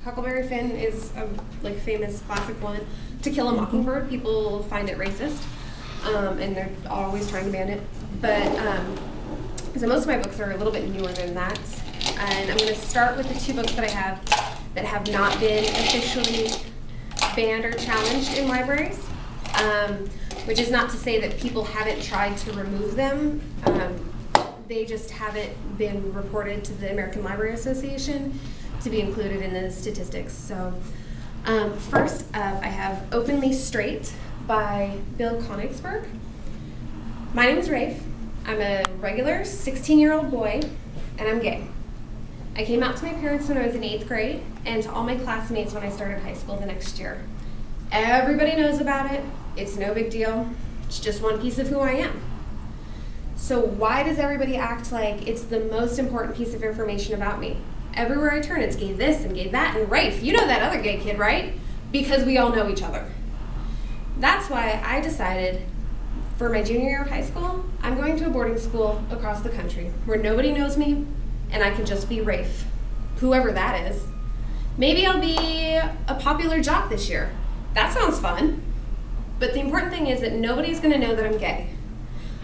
Huckleberry Finn is a famous classic one. To Kill a Mockingbird, people find it racist, and they're always trying to ban it. But so most of my books are a little bit newer than that. And I'm going to start with the 2 books that I have that have not been officially banned or challenged in libraries, which is not to say that people haven't tried to remove them. They just haven't been reported to the American Library Association to be included in the statistics. So first up, I have Openly Straight by Bill Konigsberg. My name is Rafe. I'm a regular 16-year-old boy, and I'm gay. I came out to my parents when I was in 8th grade, and to all my classmates when I started high school the next year. Everybody knows about it. It's no big deal. It's just one piece of who I am. So why does everybody act like it's the most important piece of information about me? Everywhere I turn, it's gay this and gay that, and Rafe, you know that other gay kid, right? Because we all know each other. That's why I decided for my junior year of high school, I'm going to a boarding school across the country where nobody knows me and I can just be Rafe, whoever that is. Maybe I'll be a popular jock this year. That sounds fun. But the important thing is that nobody's gonna know that I'm gay.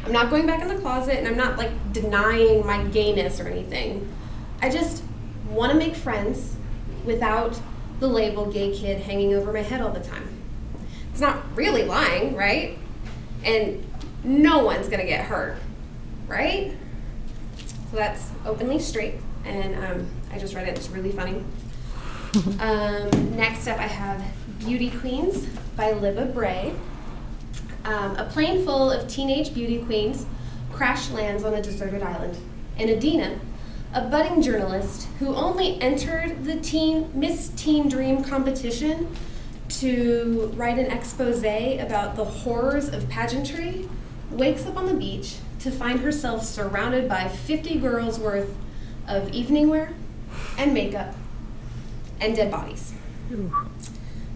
I'm not going back in the closet, and I'm not denying my gayness or anything. I just want to make friends without the label gay kid hanging over my head all the time. It's not really lying, right? And no one's gonna get hurt, right? So that's Openly Straight, and I just read it. It's really funny. Next up, I have Beauty Queens by Libba Bray. A plane full of teenage beauty queens crash lands on a deserted island, and Adina, a budding journalist who only entered the Miss Teen Dream competition to write an expose about the horrors of pageantry, wakes up on the beach to find herself surrounded by 50 girls worth of evening wear and makeup and dead bodies.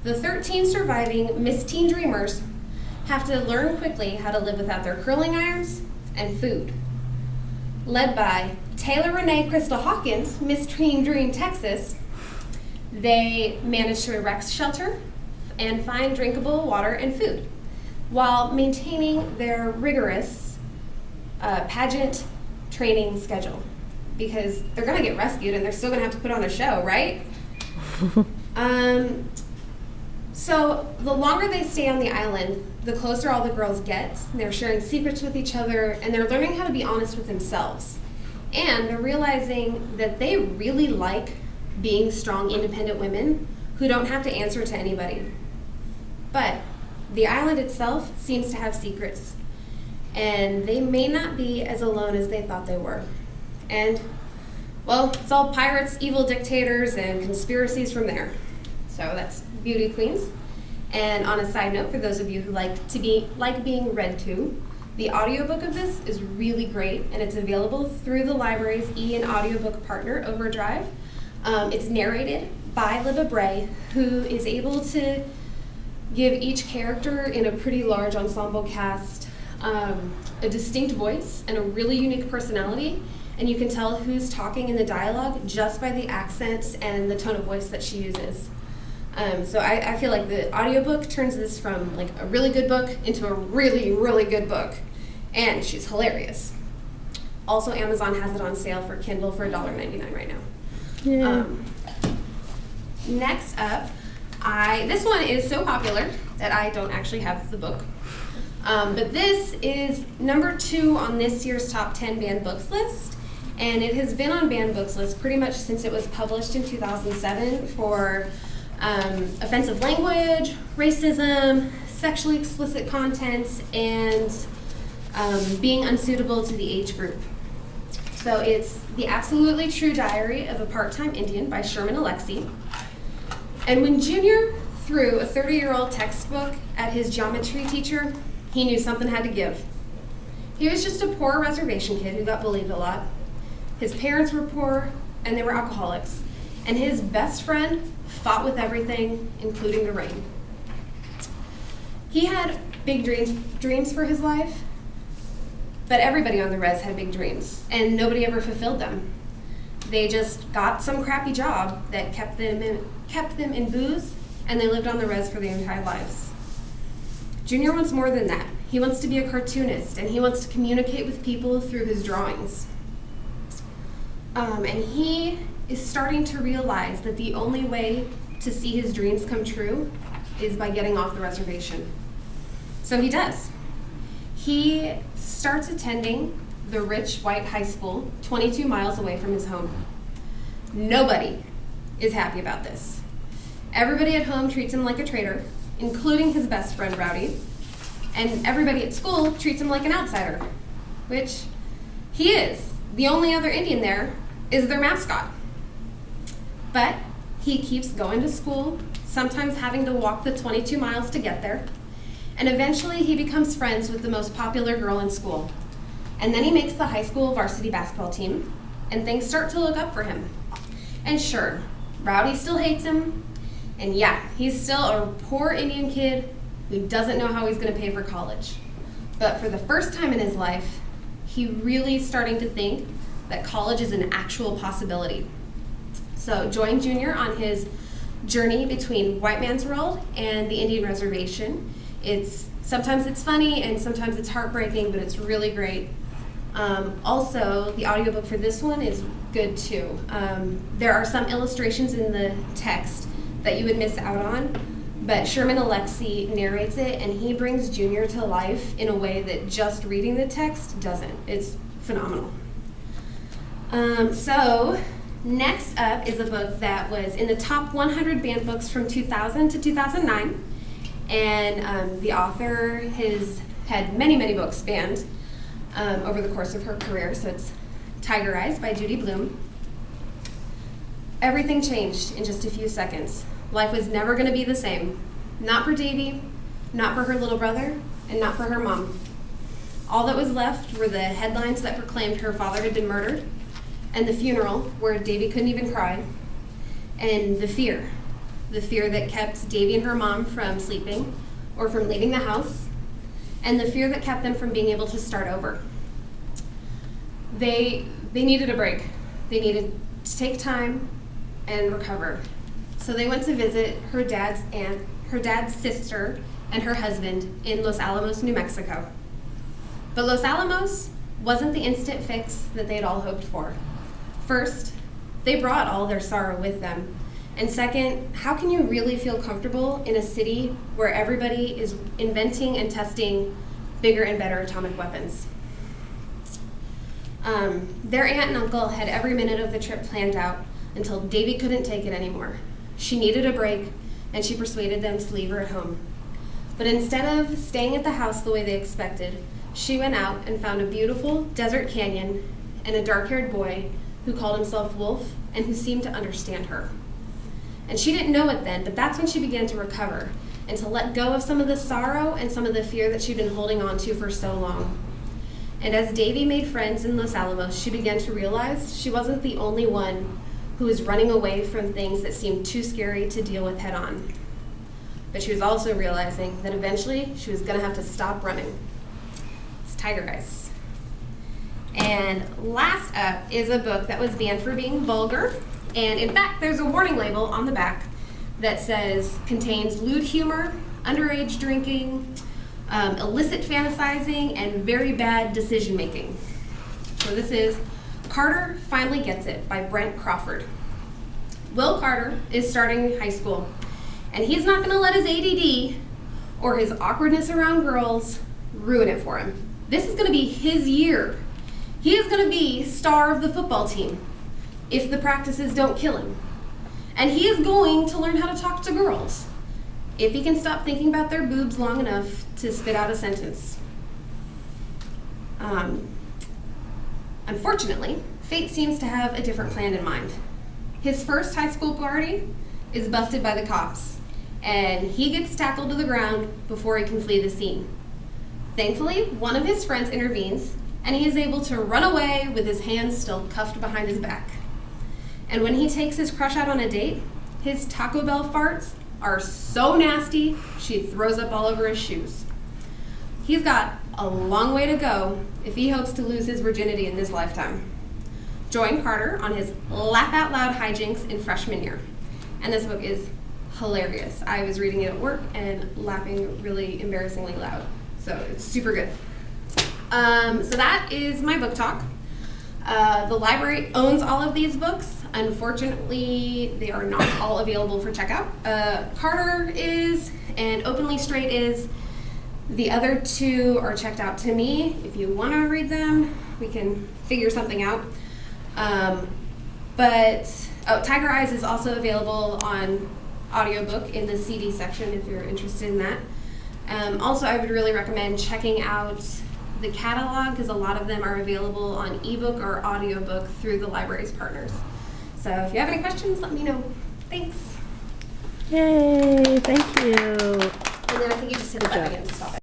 The 13 surviving Miss Teen Dreamers have to learn quickly how to live without their curling irons and food. Led by Taylor Renee Crystal Hawkins, Miss Teen Dream Texas, they manage to erect shelter and find drinkable water and food while maintaining their rigorous pageant training schedule, because they're gonna get rescued and they're still gonna have to put on a show, right? So the longer they stay on the island, the closer all the girls get. They're sharing secrets with each other, and they're learning how to be honest with themselves. And they're realizing that they really like being strong, independent women who don't have to answer to anybody. But the island itself seems to have secrets, and they may not be as alone as they thought they were. And, well, it's all pirates, evil dictators, and conspiracies from there. So that's Beauty Queens. And on a side note, for those of you who like being read to, the audiobook of this is really great, and it's available through the library's audiobook partner, Overdrive. It's narrated by Libba Bray, who is able to give each character in a pretty large ensemble cast a distinct voice and a really unique personality, and you can tell who's talking in the dialogue just by the accents and the tone of voice that she uses. So I feel like the audiobook turns this from a really good book into a really, really good book, and she's hilarious. Also, Amazon has it on sale for Kindle for $1.99 right now. Yeah. Next up, this one is so popular that I don't actually have the book. But this is number 2 on this year's top 10 banned books list, and it has been on banned books list pretty much since it was published in 2007 for offensive language, racism, sexually explicit content, and being unsuitable to the age group. So it's The Absolutely True Diary of a Part-Time Indian by Sherman Alexie. And when Junior threw a 30-year-old textbook at his geometry teacher, he knew something had to give. He was just a poor reservation kid who got bullied a lot. His parents were poor, and they were alcoholics. And his best friend fought with everything, including the rain. He had big dreams for his life, but everybody on the res had big dreams, and nobody ever fulfilled them. They just got some crappy job that kept them in booze, and they lived on the res for their entire lives. Junior wants more than that. He wants to be a cartoonist, and he wants to communicate with people through his drawings. And he is starting to realize that the only way to see his dreams come true is by getting off the reservation. So he does. He starts attending the rich white high school 22 miles away from his home. Nobody is happy about this. Everybody at home treats him like a traitor, including his best friend, Rowdy. And everybody at school treats him like an outsider, which he is. The only other Indian there is their mascot. But he keeps going to school, sometimes having to walk the 22 miles to get there. And eventually he becomes friends with the most popular girl in school. And then he makes the high school varsity basketball team, and things start to look up for him. And sure, Rowdy still hates him, and yeah, he's still a poor Indian kid who doesn't know how he's going to pay for college. But for the first time in his life, he really is starting to think that college is an actual possibility. So join Junior on his journey between white man's world and the Indian reservation. Sometimes it's funny and sometimes it's heartbreaking, but it's really great. Also, the audiobook for this one is good too. There are some illustrations in the text that you would miss out on, but Sherman Alexie narrates it, and he brings Junior to life in a way that just reading the text doesn't. It's phenomenal. So next up is a book that was in the top 100 banned books from 2000 to 2009, and the author has had many, many books banned over the course of her career. So it's Tiger Eyes by Judy Blume. Everything changed in just a few seconds. Life was never going to be the same. Not for Davy, not for her little brother, and not for her mom. All that was left were the headlines that proclaimed her father had been murdered, and the funeral where Davy couldn't even cry, and the fear that kept Davy and her mom from sleeping or from leaving the house, and the fear that kept them from being able to start over. They needed a break. They needed to take time and recover. So they went to visit her dad's aunt, her dad's sister, and her husband in Los Alamos, New Mexico. But Los Alamos wasn't the instant fix that they had all hoped for. First, they brought all their sorrow with them. And second, how can you really feel comfortable in a city where everybody is inventing and testing bigger and better atomic weapons? Their aunt and uncle had every minute of the trip planned out until Davy couldn't take it anymore. She needed a break, and she persuaded them to leave her at home. But instead of staying at the house the way they expected, she went out and found a beautiful desert canyon and a dark-haired boy who called himself Wolf and who seemed to understand her. And she didn't know it then, but that's when she began to recover and to let go of some of the sorrow and some of the fear that she'd been holding on to for so long. And as Davy made friends in Los Alamos, she began to realize she wasn't the only one who was running away from things that seemed too scary to deal with head on. But she was also realizing that eventually she was gonna have to stop running. It's Tiger Eyes. And last up is a book that was banned for being vulgar. And in fact, there's a warning label on the back that says contains lewd humor, underage drinking, illicit fantasizing, and very bad decision making. So this is Carter Finally Gets It by Brent Crawford. Will Carter is starting high school, and he's not going to let his ADD or his awkwardness around girls ruin it for him. This is going to be his year. He is going to be star of the football team if the practices don't kill him. And he is going to learn how to talk to girls if he can stop thinking about their boobs long enough to spit out a sentence. Unfortunately, fate seems to have a different plan in mind. His first high school party is busted by the cops, and he gets tackled to the ground before he can flee the scene. Thankfully, one of his friends intervenes, and he is able to run away with his hands still cuffed behind his back. And when he takes his crush out on a date, his Taco Bell farts are so nasty, she throws up all over his shoes. He's got a long way to go if he hopes to lose his virginity in this lifetime. join Carter on his laugh out loud hijinks in freshman year. And this book is hilarious. I was reading it at work and laughing really embarrassingly loud. So it's super good. So that is my book talk. The library owns all of these books. Unfortunately, they are not all available for checkout. Carter is, and Openly Straight is. The other two are checked out to me. If you want to read them, we can figure something out. Tiger Eyes is also available on audiobook in the CD section if you're interested in that. Also, I would really recommend checking out the catalog because a lot of them are available on ebook or audiobook through the library's partners. So if you have any questions, let me know. Thanks. Yay, thank you. And then I think you just hit the button again to stop it.